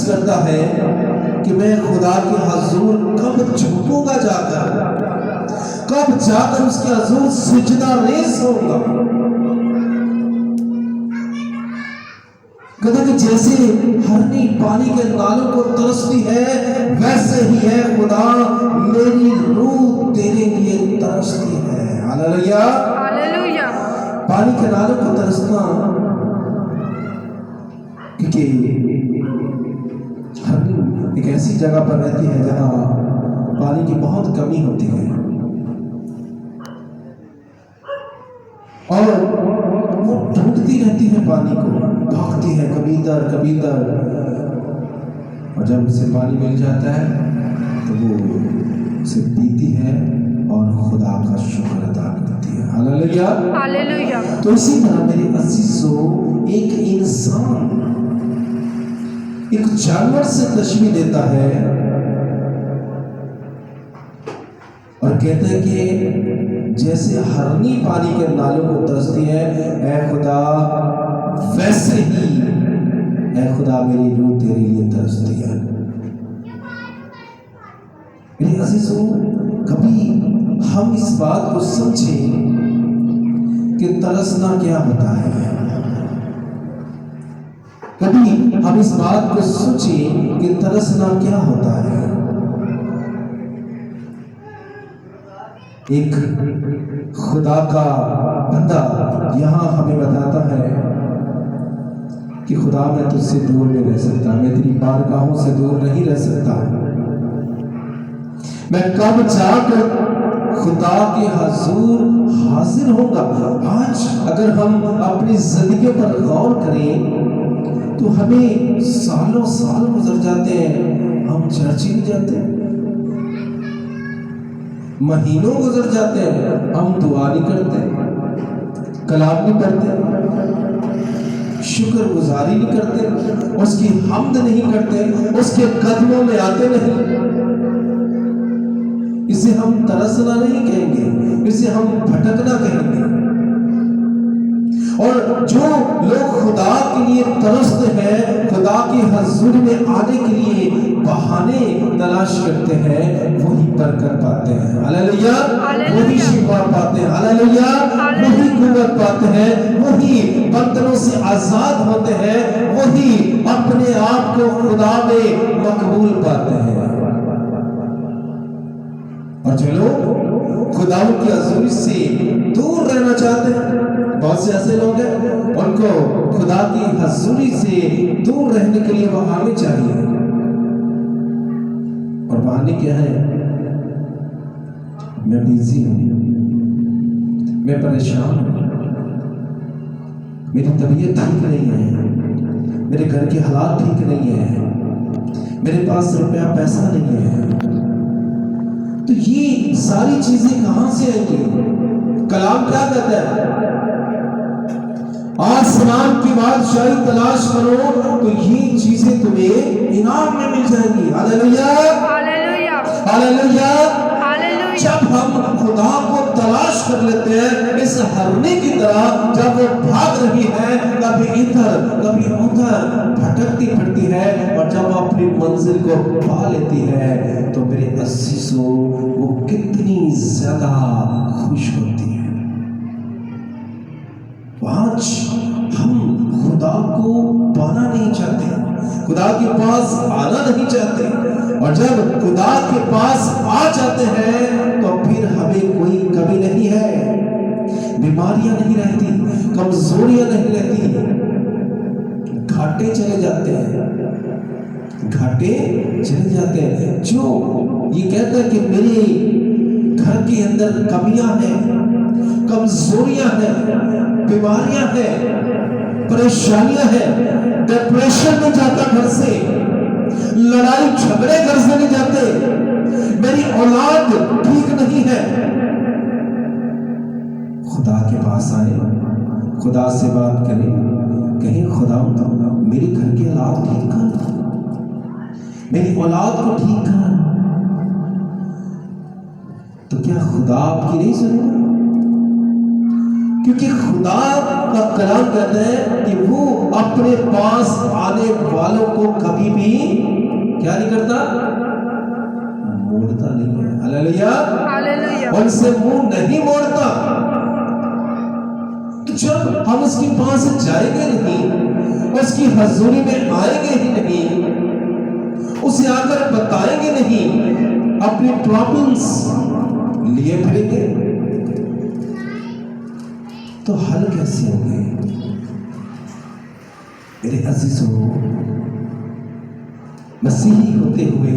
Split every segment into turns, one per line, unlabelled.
करता है कि मैं खुदा के हजूर कब झुकूंगा जाकर, कब जाकर उसके हजूर सिजदा रेज़ होगा। कहता कि जैसे हरनी पानी के नालों को तरसती है, वैसे ही है खुदा, मेरी रूह तेरे लिए तरसती है। Hallelujah,
hallelujah.
पानी के नालों को तरसना, क्योंकि हरनी एक ऐसी जगह पर रहती है जहां पानी की बहुत कमी होती है और वो ढूंढती रहती है पानी को, भागती है कभी इधर कभी इधर, और जब उसे पानी मिल जाता है तो वो उसे पीती है और खुदा का शुक्र अदा करती है। Hallelujah,
hallelujah.
तो इसी तरह मेरे अजीजों, एक इंसान एक जानवर से तशबीह देता है और कहते हैं कि जैसे हरनी पानी के नालों को तरसती है, ऐ खुदा, वैसे ही ऐ खुदा मेरी रूह तेरे लिए तरसती है। मेरे अजीजों, कभी हम इस बात को समझें कि तरसना क्या होता है। कभी हम इस बात को सोचें कि तरसना क्या होता है। एक खुदा का बंदा यहां हमें बताता है कि खुदा, मैं तुझसे दूर नहीं रह सकता, मैं तेरी बारगाहों से दूर नहीं रह सकता, मैं कब जाकर खुदा के हजूर हाजिर होगा। आज अगर हम अपनी जिंदगी पर गौर करें तो हमें सालों साल गुजर जाते हैं, हम चर्च ही नहीं जाते, महीनों गुजर जाते हैं, हम दुआ नहीं करते, कलाम नहीं पढ़ते, शुक्र गुजारी नहीं करते, उसकी हम्द नहीं करते, उसके कदमों में आते नहीं। इसे हम तरसना नहीं कहेंगे, इसे हम भटकना कहेंगे। और जो लोग खुदा के लिए तरसते हैं, खुदा की हजूरी में आने के लिए बहाने तलाश करते हैं, वही बरकत पाते हैं। हालेलुया, वही शिफा पाते हैं। हालेलुया, वही कुव्वत पाते हैं, वही बंधनों से आजाद होते हैं, वही अपने आप को खुदा में मकबूल पाते हैं। और जो लोग खुदा की हजूरी से दूर रहना चाहते हैं, बहुत से ऐसे लोग हैं, उनको खुदा की हजूरी से दूर रहने के लिए बहाने चाहिए। और बहाने क्या है? मैं बिजी हूं, मैं परेशान हूं, मेरी तबीयत ठीक नहीं है, मेरे घर के हालात ठीक नहीं है, मेरे पास रुपया पैसा नहीं है। तो ये सारी चीजें कहां से आएंगी? कलाम क्या कहता है? आसमान की बादशाही तलाश करो तो ये चीजें तुम्हें इनाम में मिल जाएंगी। Hallelujah, hallelujah, hallelujah. जब हम खुदा को तलाश कर लेते हैं, इस हरनी की तरह, जब वो भाग रही है, कभी इधर कभी उधर भटकती फिरती है, और जब वो अपनी मंजिल को पा लेती है तो मेरे अजीजों, वो कितनी ज्यादा खुश होती है। आज हम खुदा को पाना नहीं चाहते, खुदा के पास आना नहीं चाहते, और जब खुदा के पास आ जाते हैं तो फिर हमें कोई कमी नहीं है, बीमारियां नहीं रहती, कमजोरियां नहीं रहती, घाटे चले जाते हैं, घाटे चले जाते हैं। जो ये कहता है कि मेरे घर के अंदर कमियां हैं, कमजोरियां हैं, बीमारियां हैं, परेशानियां हैं, डिप्रेशन में जाता घर से, लड़ाई झगड़े घर से नहीं जाते, मेरी औलाद ठीक नहीं है, खुदा के पास आए, खुदा से बात करें, कहीं खुदा मेरे घर के हालात ठीक कर, मेरी औलाद को ठीक कर, तो क्या खुदा आपकी नहीं सुनेगा? क्योंकि खुदा का कलाम कहता है कि वो अपने पास आने वालों को कभी भी क्या नहीं करता, मोड़ता नहीं है। हालेलुया,
हालेलुया,
उनसे मुंह नहीं मोड़ता। तो जब हम उसके पास जाएंगे नहीं, उसकी हजूरी में आएंगे ही नहीं, उसे आकर बताएंगे नहीं, अपनी प्रॉब्लम्स लिए फिरेंगे, तो हल कैसे होंगे? मेरे अजीजों, मसीही होते हुए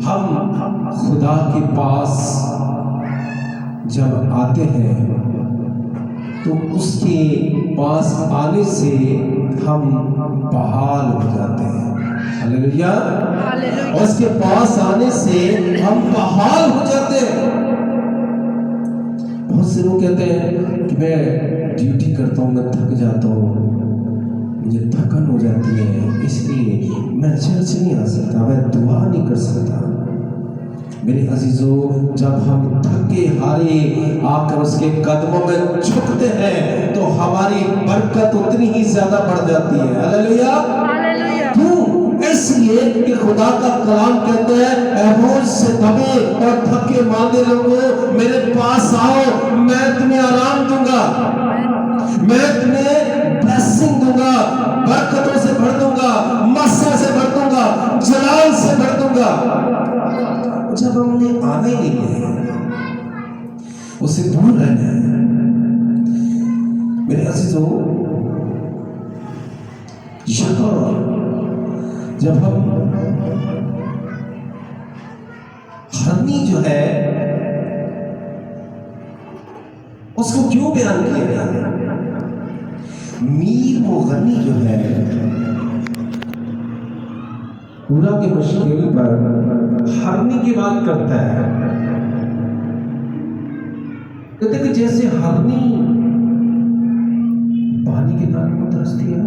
हम खुदा के पास जब आते हैं तो उसके पास आने से हम बहाल हो जाते हैं। हालेलुया,
हालेलुया,
उसके पास आने से हम बहाल हो जाते हैं। बहुत से लोग कहते हैं कि मैं ड्यूटी करता हूँ, मैं थक जाता हूँ, मुझे थकन हो जाती है, इसलिए मैं चर्च नहीं आ सकता, मैं दुआ नहीं कर सकता। मेरे अजीजों, जब हम थके हारे आकर उसके कदमों में झुकते हैं तो हमारी बरकत उतनी ही ज्यादा बढ़ जाती है। हालेलुया,
हालेलुया,
क्यों? इसलिए कि खुदा का कलाम कहते हैं, ऐ बोझ से दबे और थके मांदे लोगों, मेरे पास आओ, मैं तुम्हें आराम दूंगा, मैं तुम्हें ब्लेसिंग दूंगा, बरकतों से भर दूंगा, मस्सा से भर दूंगा, जलाल से भर दूंगा। जब हमने आना ही नहीं है, उसे दूर रहना है। मेरे अजीजों, यहाँ जब हम हरनी जो है उसको क्यों बयान किया गया है? मीर मुगन्नी जो है पूरा के मुश्किल पर हरनी की बात करता है। कहते कि जैसे हरनी पानी के नाम में तरसती है,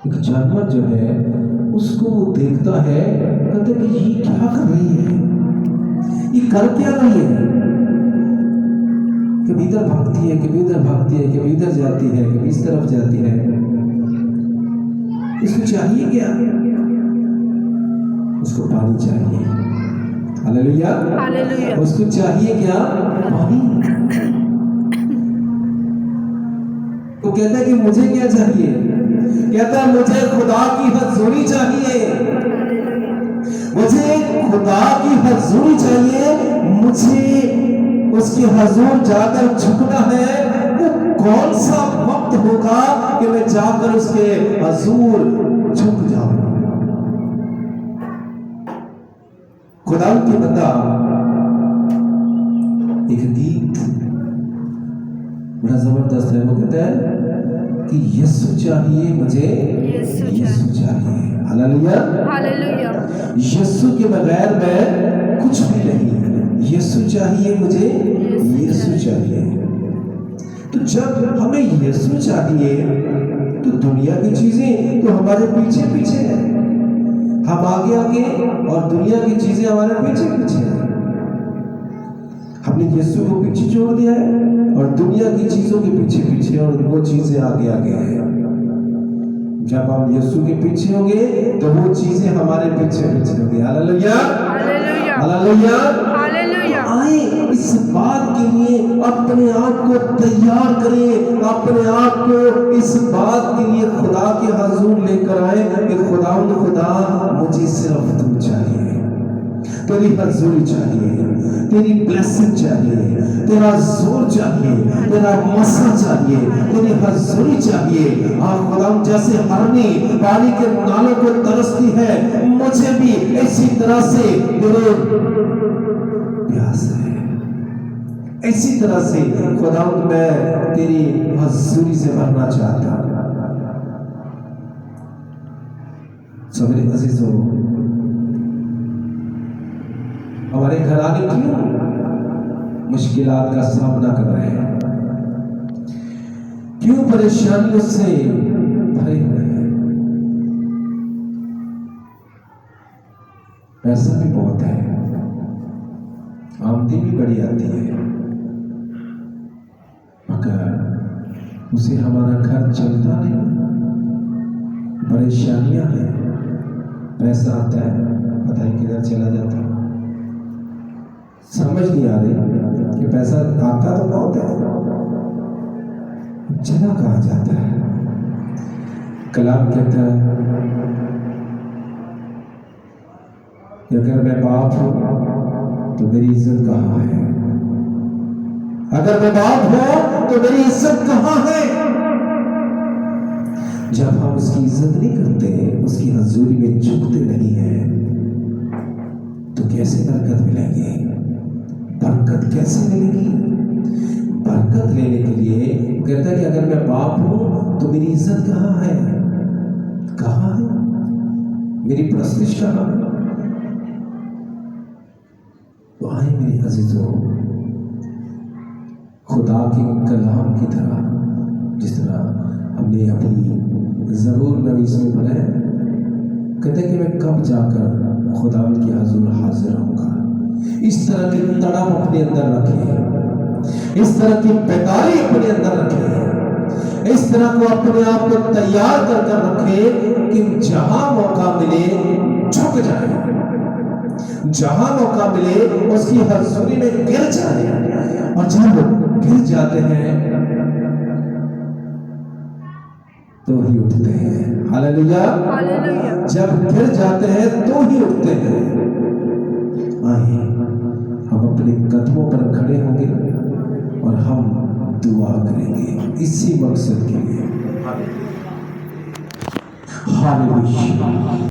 एक जानवर जो है उसको वो देखता है, कहते कि ये क्या कर रही है, ये कर क्या रही है, कभी इधर भागती है, कभी उधर भागती है, कभी इधर जाती है, कभी इस तरफ जाती है, इसको चाहिए क्या? उसको पानी चाहिए। हालेलुया,
हालेलुया,
उसको चाहिए क्या? पानी। तो कहता है कि मुझे क्या चाहिए? कहता है मुझे खुदा की हजूरी चाहिए, मुझे खुदा की हजूरी चाहिए, मुझे उसकी हजूर जाकर झुकना है। वो कौन सा वक्त होगा कि मैं जाकर उसके हजूर झुक जाऊं? खुदा की बंदा एक गीत बड़ा जबरदस्त है, वो कहता है कि यीशु चाहिए मुझे, यीशु चाहिए। हालेलुया,
हालेलुया,
यीशु के बगैर मैं कुछ भी नहीं, यीशु चाहिए मुझे, यीशु चाहिए। तो जब हमें यीशु चाहिए तो दुनिया की चीजें तो हमारे पीछे पीछे है, हम आगे आगे और दुनिया की चीजें हमारे पीछे पीछे है। हमने यीशु को पीछे छोड़ दिया है और दुनिया की चीजों के पीछे पीछे, और वो चीजें आगे आगे है। जब हम यीशु के पीछे होंगे तो वो चीजें हमारे पीछे पीछे होंगी। हालेलुया,
हालेलुया,
हालेलुया,
हालेलुया,
आए इस बात के लिए अपने आप को तैयार करें, अपने आप को इस बात के लिए खुदा के हजूर लेकर आए कि खुदा मुझे सिर्फ तू चाहिए, तेरी हजूरी चाहिए, तेरी ब्लेसिंग चाहिए, तेरा जोर चाहिए, तेरा मसा चाहिए, तेरी हजूरी चाहिए। हाँ खुदा, जैसे हरनी पानी के नालों को तरसती है, मुझे भी इसी तरह से तेरे प्यास है, इसी तरह से खुदा मैं तेरी हजूरी से भरना चाहता हूं। सो मेरे अजीजों, हमारे घराने क्यों मुश्किलात का सामना कर रहे हैं, क्यों परेशानियों से भरे हुए हैं? पैसा भी बहुत है, आमदनी भी बड़ी आती है, मगर उसे हमारा घर चलता नहीं। परेशानियां हैं, पैसा आता है पता नहीं किधर चला जाता है, समझ नहीं आ रही कि पैसा आता तो बहुत है, चला कहाँ जाता है। कलाम कहता है कि अगर मैं बाप हूं तो मेरी इज्जत कहाँ है, अगर मैं बाप हूं तो मेरी इज्जत कहाँ है। जब हम उसकी इज्जत नहीं करते, उसकी हजूरी में झुकते नहीं हैं, तो कैसे बरकत मिलेगी, बरकत कैसे मिलेगी। बरकत लेने के लिए कहता है कि अगर मैं बाप हूं तो मेरी इज्जत कहाँ है, कहाँ है मेरी प्रस्तिष्ठ कहाँ है। तो आए मेरे अजीजों, खुदा के कलाम की तरह, जिस तरह हमने अपनी ज़बूर नवीस में पढ़ा है, कहते कि मैं कब जाकर खुदा की हजूर हाजिर होऊंगा। इस तरह की तड़प अपने अंदर रखे, इस तरह की बेकारी अपने अंदर रखे, इस तरह को अपने आप को तैयार कर कर रखे कि जहां मौका मिले झुक जाए, जहां मौका मिले उसकी हजूरी में गिर जाए। और जब गिर जाते हैं तो ही उठते हैं। Hallelujah,
hallelujah.
जब गिर जाते हैं तो ही उठते हैं। आइए हम अपने कदमों पर खड़े होंगे और हम दुआ करेंगे इसी मकसद के लिए। हालेलुया।